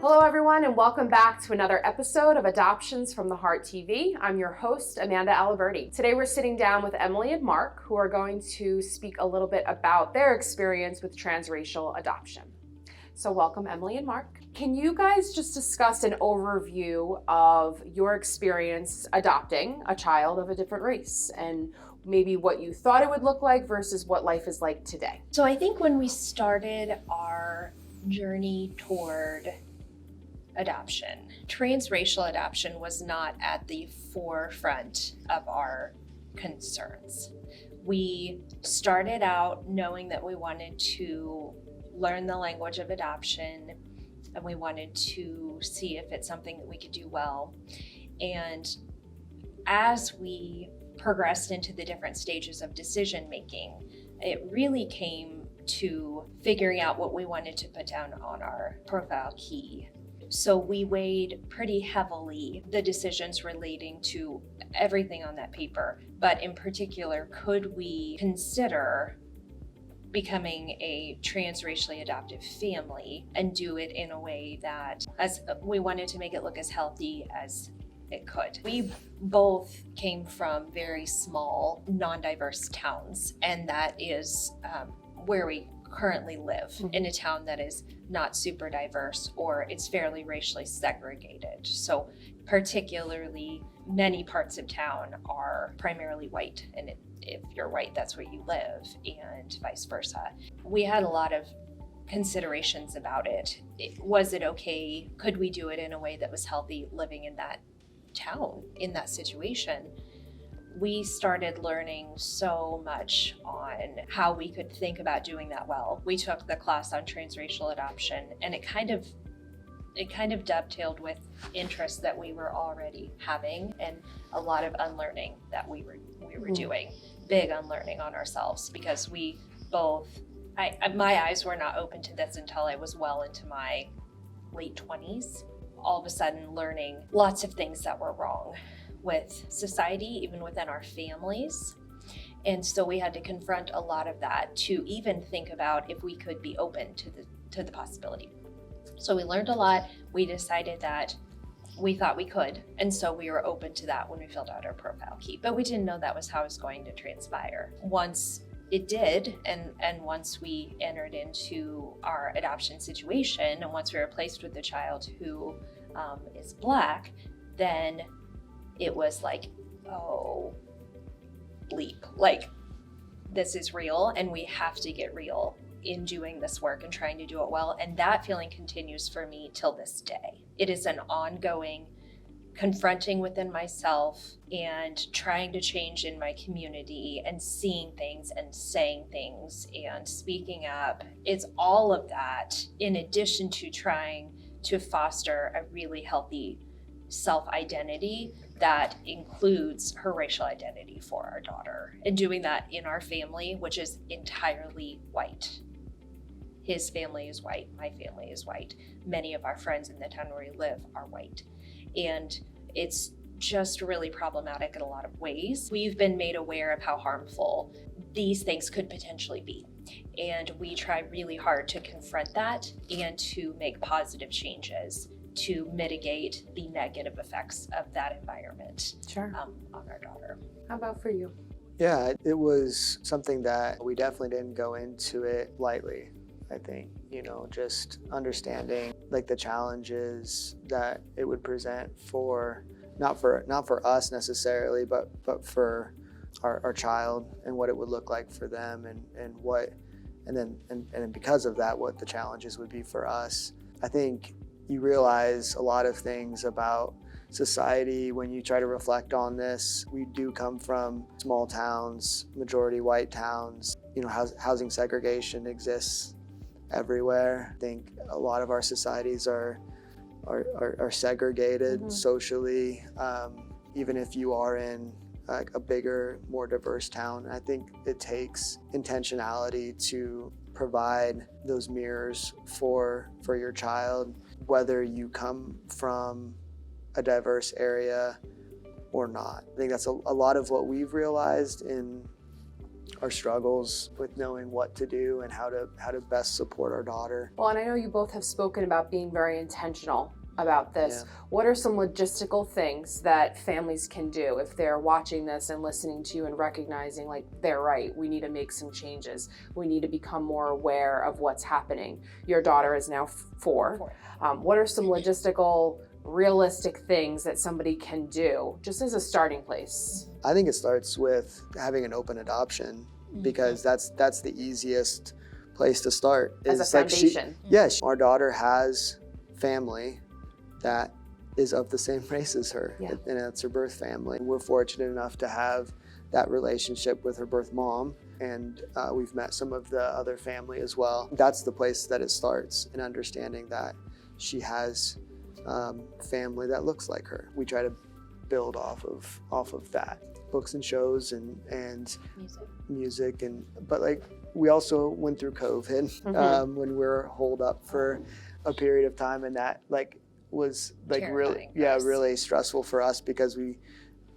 Hello everyone and welcome back to another episode of Adoptions from the Heart TV. I'm your host, Amanda Aliberti. Today we're sitting down with Emily and Mark, who are going to speak a little bit about their experience with transracial adoption. So welcome Emily and Mark. Can you guys just discuss an overview of your experience adopting a child of a different race and maybe what you thought it would look like versus what life is like today? So I think when we started our journey toward adoption, transracial adoption was not at the forefront of our concerns. We started out knowing that we wanted to learn the language of adoption and we wanted to see if it's something that we could do well. And as we progressed into the different stages of decision making, it really came to figuring out what we wanted to put down on our profile key. So we weighed pretty heavily the decisions relating to everything on that paper, but in particular, could we consider becoming a transracially adoptive family and do it in a way that we wanted to make it look as healthy as it could. We both came from very small, non-diverse towns, and that is where we currently live, in a town that is not super diverse or it's fairly racially segregated. So particularly many parts of town are primarily white, and if you're white, that's where you live, and vice versa. We had a lot of considerations about it. Was it okay? Could we do it in a way that was healthy living in that town, in that situation? We started learning so much on how we could think about doing that well. We took the class on transracial adoption, and it kind of dovetailed with interests that we were already having and a lot of unlearning that we were doing. Big unlearning on ourselves, because we both, my eyes were not open to this until I was well into my late 20s. All of a sudden learning lots of things that were wrong with society, even within our families. And so we had to confront a lot of that to even think about if we could be open to the possibility. So we learned a lot. We decided that we thought we could, and so we were open to that when we filled out our profile key. But we didn't know that was how it was going to transpire. Once it did, and once we entered into our adoption situation, and once we were placed with a child who is Black, then it was like, oh, bleep, like this is real and we have to get real in doing this work and trying to do it well. And that feeling continues for me till this day. It is an ongoing confronting within myself and trying to change in my community and seeing things and saying things and speaking up. It's all of that in addition to trying to foster a really healthy self-identity that includes her racial identity for our daughter, and doing that in our family, which is entirely white. His family is white, my family is white. Many of our friends in the town where we live are white. And it's just really problematic in a lot of ways. We've been made aware of how harmful these things could potentially be. And we try really hard to confront that and to make positive changes to mitigate the negative effects of that environment on our daughter. How about for you? Yeah, it was something that we definitely didn't go into it lightly. I think, just understanding like the challenges that it would present for not for us necessarily, but for our child, and what it would look like for them, and then because of that, what the challenges would be for us. I think you realize a lot of things about society when you try to reflect on this. We do come from small towns, majority white towns. Housing segregation exists everywhere. I think a lot of our societies are segregated socially, even if you are in a bigger, more diverse town. I think it takes intentionality to provide those mirrors for your child, whether you come from a diverse area or not. I think that's a lot of what we've realized in our struggles with knowing what to do and how to best support our daughter. Well, and I know you both have spoken about being very intentional about this. Yeah. What are some logistical things that families can do if they're watching this and listening to you and recognizing like they're right, we need to make some changes, we need to become more aware of what's happening? Your daughter is now 4. What are some logistical, realistic things that somebody can do just as a starting place? I think it starts with having an open adoption, because that's the easiest place to start. As a It's like foundation. our daughter has family that is of the same race as her, Yeah. and it's her birth family. We're fortunate enough to have that relationship with her birth mom, and we've met some of the other family as well. That's the place that it starts, in understanding that she has family that looks like her. We try to build off of that, books and shows and music, but like we also went through COVID when we were holed up for a period of time, and that like was like Terrifying really stressful for us, because we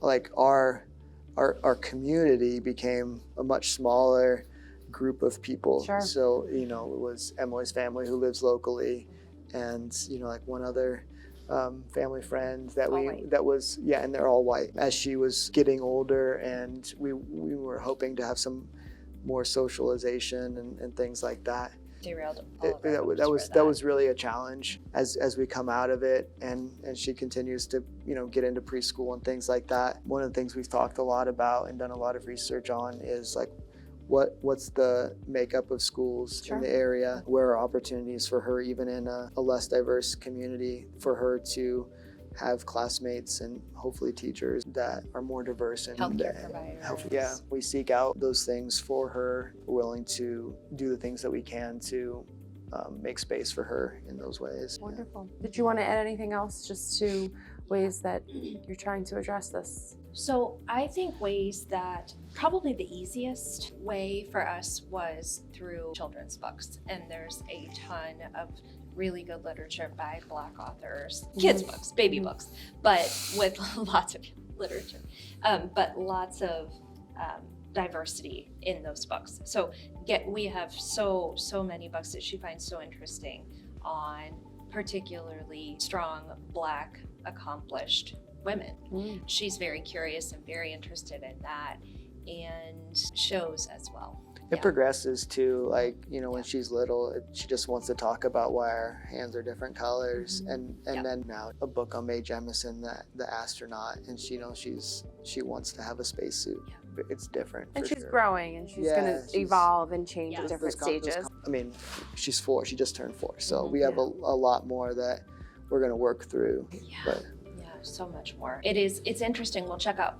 like our community became a much smaller group of people. Sure. So it was Emily's family who lives locally, and like one other family friend that and they're all white. As she was getting older, and we were hoping to have some more socialization and things like that. Derailed all of our hopes That was really a challenge as we come out of it, and she continues to get into preschool and things like that. One of the things we've talked a lot about and done a lot of research on is like what's the makeup of schools in the area, where are opportunities for her, even in a less diverse community, for her to have classmates and hopefully teachers that are more diverse and healthcare providers. We seek out those things for her. We're willing to do the things that we can to make space for her in those ways. Wonderful. Did you want to add anything else just to ways that you're trying to address this? So I think ways that probably the easiest way for us was through children's books. And there's a ton of really good literature by Black authors, kids books, baby books, but with lots of literature, but lots of diversity in those books. So we have so many books that she finds so interesting on particularly strong Black accomplished women. She's very curious and very interested in that, and shows as well. It progresses to like, when she's little, she just wants to talk about why our hands are different colors. And then now a book on Mae Jemison, the astronaut, and she wants to have a spacesuit. It's different. And she's sure. growing, and she's going to evolve and change at different stages. I mean, she's 4, she just turned 4. So we have a lot more that we're going to work through. But so much more. It's interesting. We'll check out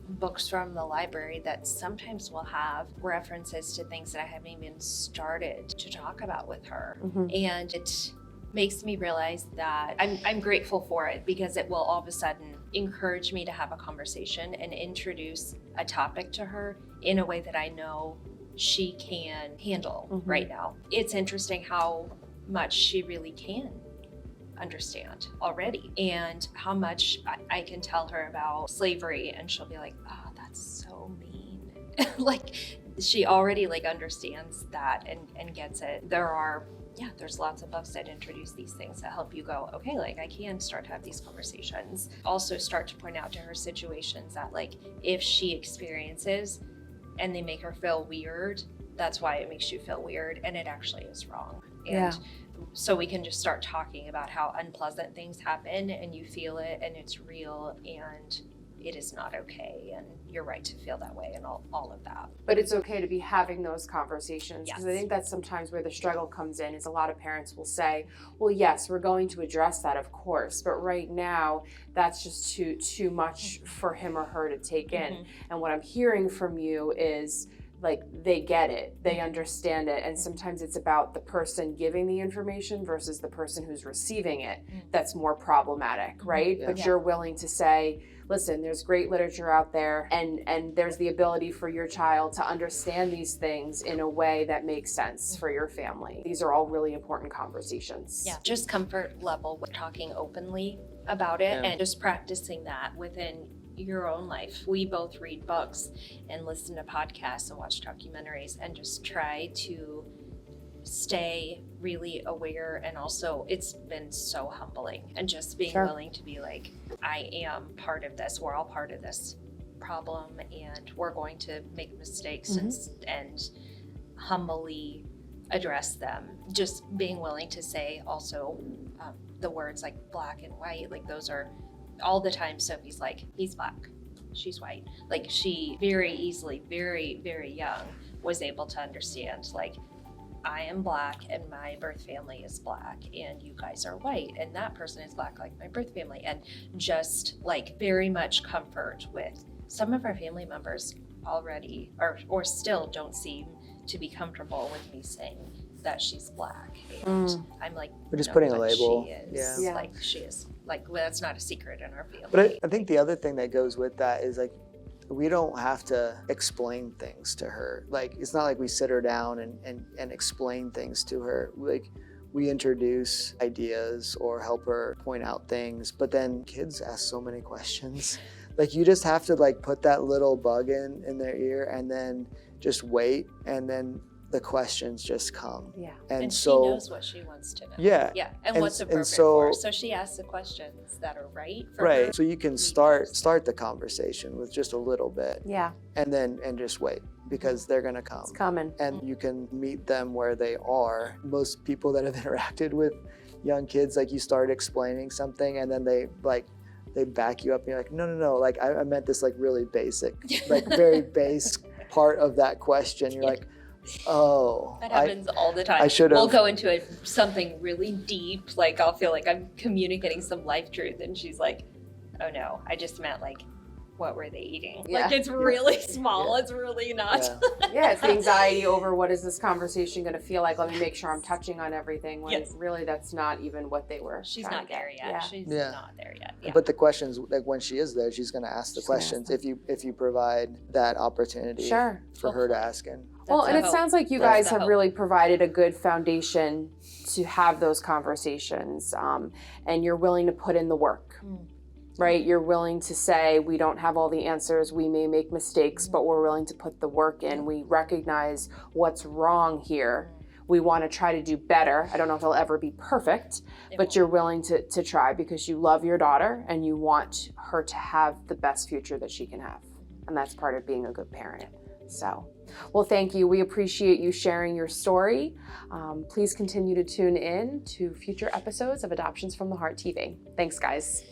books from the library that sometimes will have references to things that I haven't even started to talk about with her. And it makes me realize that I'm grateful for it, because it will all of a sudden encourage me to have a conversation and introduce a topic to her in a way that I know she can handle right now. It's interesting how much she really can understand already, and how much I can tell her about slavery, and she'll be like, oh, that's so mean. Like she already like understands that and gets it. There's lots of books that introduce these things that help you go, okay, like I can start to have these conversations. Also start to point out to her situations that like if she experiences and they make her feel weird, that's why it makes you feel weird, and it actually is wrong. And so we can just start talking about how unpleasant things happen, and you feel it, and it's real, and it is not okay, and you're right to feel that way, and all of that. But it's okay to be having those conversations, because I think that's sometimes where the struggle comes in, is a lot of parents will say, well, yes, we're going to address that, of course, but right now that's just too much for him or her to take in. And what I'm hearing from you is like they get it, they understand it, and sometimes it's about the person giving the information versus the person who's receiving it that's more problematic, right? But you're willing to say, listen, there's great literature out there, and there's the ability for your child to understand these things in a way that makes sense for your family. These are all really important conversations. Just comfort level with talking openly about it, and just practicing that within your own life. We both read books and listen to podcasts and watch documentaries and just try to stay really aware. And also it's been so humbling, and just being willing to be like, I am part of this. We're all part of this problem, and we're going to make mistakes and humbly address them. Just being willing to say also the words like black and white, like those are all the time. Sophie's like, he's black, she's white. Like she very easily, very, very young, was able to understand, like, I am black and my birth family is black, and you guys are white and that person is black like my birth family. And just like very much comfort with some of our family members already or still don't seem to be comfortable with me saying that she's black. And I'm like, we're just putting a but label. She is, like she is, like, well, that's not a secret in our family. But I think the other thing that goes with that is like, we don't have to explain things to her. Like, it's not like we sit her down and explain things to her. Like, we introduce ideas or help her point out things, but then kids ask so many questions. Like, you just have to like put that little bug in their ear and then just wait, and then the questions just come. Yeah. And so she knows what she wants to know. Yeah. Yeah. And what's appropriate for her. So she asks the questions that are right for her. So you can start the conversation with just a little bit. Yeah. And just wait, because they're gonna come. It's coming. And you can meet them where they are. Most people that have interacted with young kids, like, you start explaining something and then they back you up and you're like, no, like I meant this like really basic, like very base part of that question. You're like, oh, that happens all the time. I should have. We'll go into something really deep, like I'll feel like I'm communicating some life truth, and she's like, oh no, I just meant like, what were they eating? Yeah. Like, it's really small. It's really not. Yeah, it's the anxiety over what is this conversation going to feel like? Let me make sure I'm touching on everything, when really that's not even what they were. She's not there yet. Yeah. She's not there yet. Yeah. But the questions, like when she is there, she's going to ask the questions if you provide that opportunity for her to ask in. Well, and it sounds like you guys have really provided a good foundation to have those conversations, and you're willing to put in the work. Right? You're willing to say, we don't have all the answers, we may make mistakes, but we're willing to put the work in. We recognize what's wrong here. We want to try to do better. I don't know if it'll ever be perfect, but you're willing to try because you love your daughter and you want her to have the best future that she can have. And that's part of being a good parent. So, well, thank you. We appreciate you sharing your story. Please continue to tune in to future episodes of Adoptions from the Heart TV. Thanks, guys.